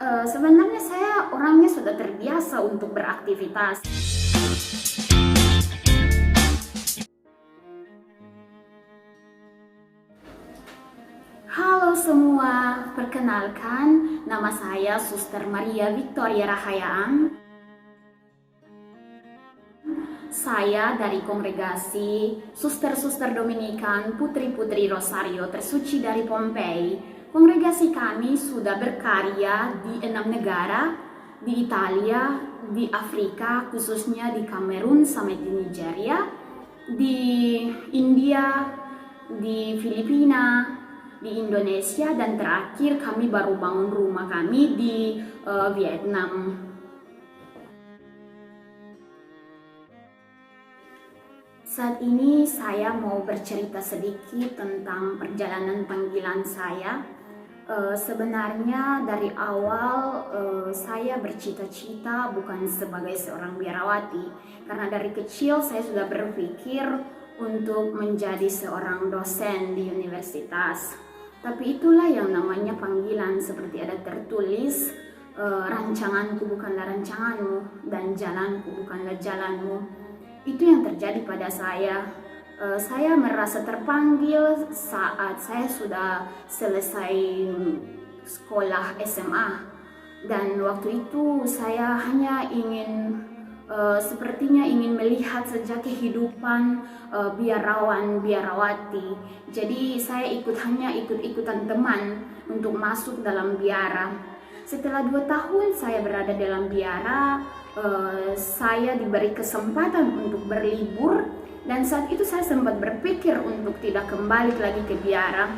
Sebenarnya saya orangnya sudah terbiasa untuk beraktivitas. Halo semua, perkenalkan nama saya Suster Maria Victoria Rahayaang. Saya dari kongregasi Suster-Suster Dominikan Putri-Putri Rosario Tersuci dari Pompei. Kongregasi kami sudah berkarya di 6 negara, di Italia, di Afrika, khususnya di Kamerun sampai di Nigeria, di India, di Filipina, di Indonesia, dan terakhir kami baru bangun rumah kami di Vietnam. Saat ini saya mau bercerita sedikit tentang perjalanan panggilan saya. Sebenarnya dari awal saya bercita-cita bukan sebagai seorang biarawati, karena dari kecil saya sudah berpikir untuk menjadi seorang dosen di universitas. Tapi itulah yang namanya panggilan, seperti ada tertulis, rancanganku bukanlah rancanganmu dan jalanku bukanlah jalanmu. Itu yang terjadi pada saya. Saya merasa terpanggil saat saya sudah selesai sekolah SMA, dan waktu itu saya hanya ingin sepertinya ingin melihat saja kehidupan biarawan biarawati. Jadi saya hanya ikut-ikutan teman untuk masuk dalam biara. Setelah 2 tahun saya berada dalam biara, saya diberi kesempatan untuk berlibur, dan saat itu saya sempat berpikir untuk tidak kembali lagi ke biara.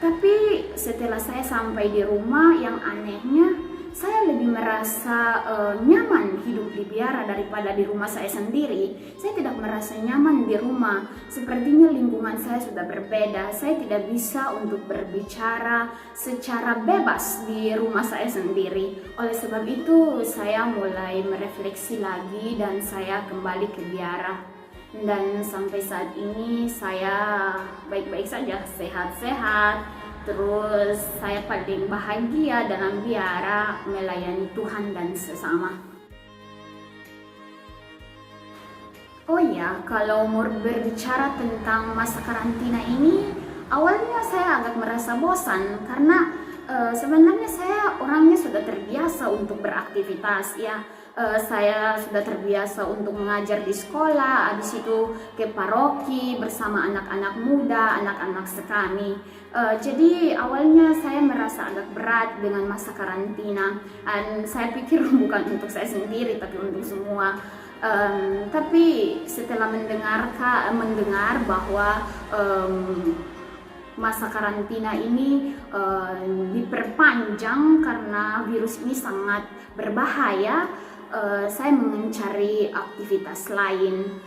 Tapi setelah saya sampai di rumah, yang anehnya saya lebih merasa nyaman hidup di biara daripada di rumah saya sendiri. Saya tidak merasa nyaman di rumah, sepertinya lingkungan saya sudah berbeda. Saya tidak bisa untuk berbicara secara bebas di rumah saya sendiri. Oleh sebab itu saya mulai merefleksi lagi dan saya kembali ke biara. Dan sampai saat ini saya baik-baik saja, sehat-sehat. Terus saya paling bahagia dalam biara melayani Tuhan dan sesama. Oh ya, kalau mau berbicara tentang masa karantina ini, awalnya saya agak merasa bosan karena sebenarnya saya orangnya sudah terbiasa untuk beraktivitas ya. Saya sudah terbiasa untuk mengajar di sekolah, habis itu ke paroki bersama anak-anak muda, anak-anak sekami. Jadi awalnya saya merasa agak berat dengan masa karantina, dan saya pikir bukan untuk saya sendiri tapi untuk semua. Tapi setelah mendengar bahwa masa karantina ini diperpanjang karena virus ini sangat berbahaya, saya mencari aktivitas lain.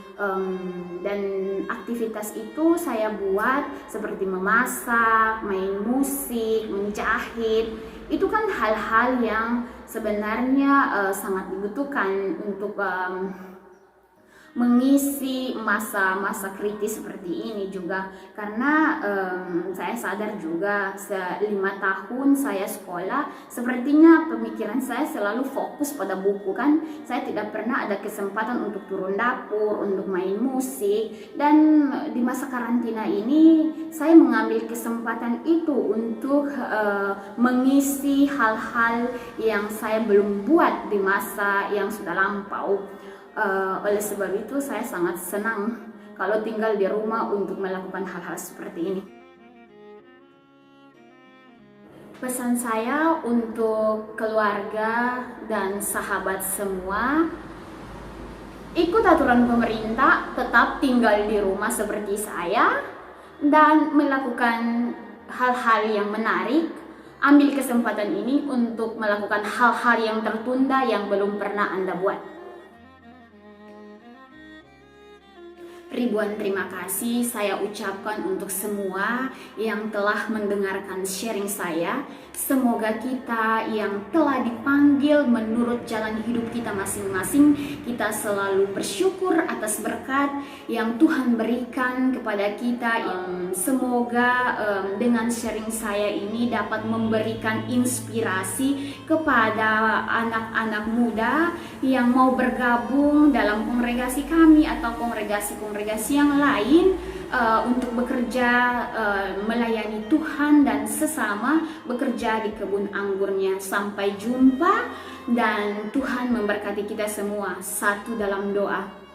Dan aktivitas itu saya buat seperti memasak, main musik, menjahit. Itu kan hal-hal yang sebenarnya sangat dibutuhkan untuk mengisi masa-masa kritis seperti ini juga, karena saya sadar juga 5 tahun saya sekolah, sepertinya pemikiran saya selalu fokus pada buku kan. Saya tidak pernah ada kesempatan untuk turun dapur, untuk main musik. Dan di masa karantina ini saya mengambil kesempatan itu untuk mengisi hal-hal yang saya belum buat di masa yang sudah lampau. Oleh sebab itu saya sangat senang kalau tinggal di rumah untuk melakukan hal-hal seperti ini. Pesan saya untuk keluarga dan sahabat semua, ikut aturan pemerintah, tetap tinggal di rumah seperti saya, dan melakukan hal-hal yang menarik. Ambil kesempatan ini untuk melakukan hal-hal yang tertunda yang belum pernah Anda buat. ribuan terima kasih saya ucapkan untuk semua yang telah mendengarkan sharing saya. Semoga kita yang telah dipanggil menurut jalan hidup kita masing-masing, kita selalu bersyukur atas berkat yang Tuhan berikan kepada kita. Semoga dengan sharing saya ini dapat memberikan inspirasi kepada anak-anak muda yang mau bergabung dalam kongregasi kami atau kongregasi-kongregasi yang lain, untuk bekerja melayani Tuhan dan sesama bekerja di kebun anggurnya. Sampai jumpa dan Tuhan memberkati kita semua. Satu dalam doa.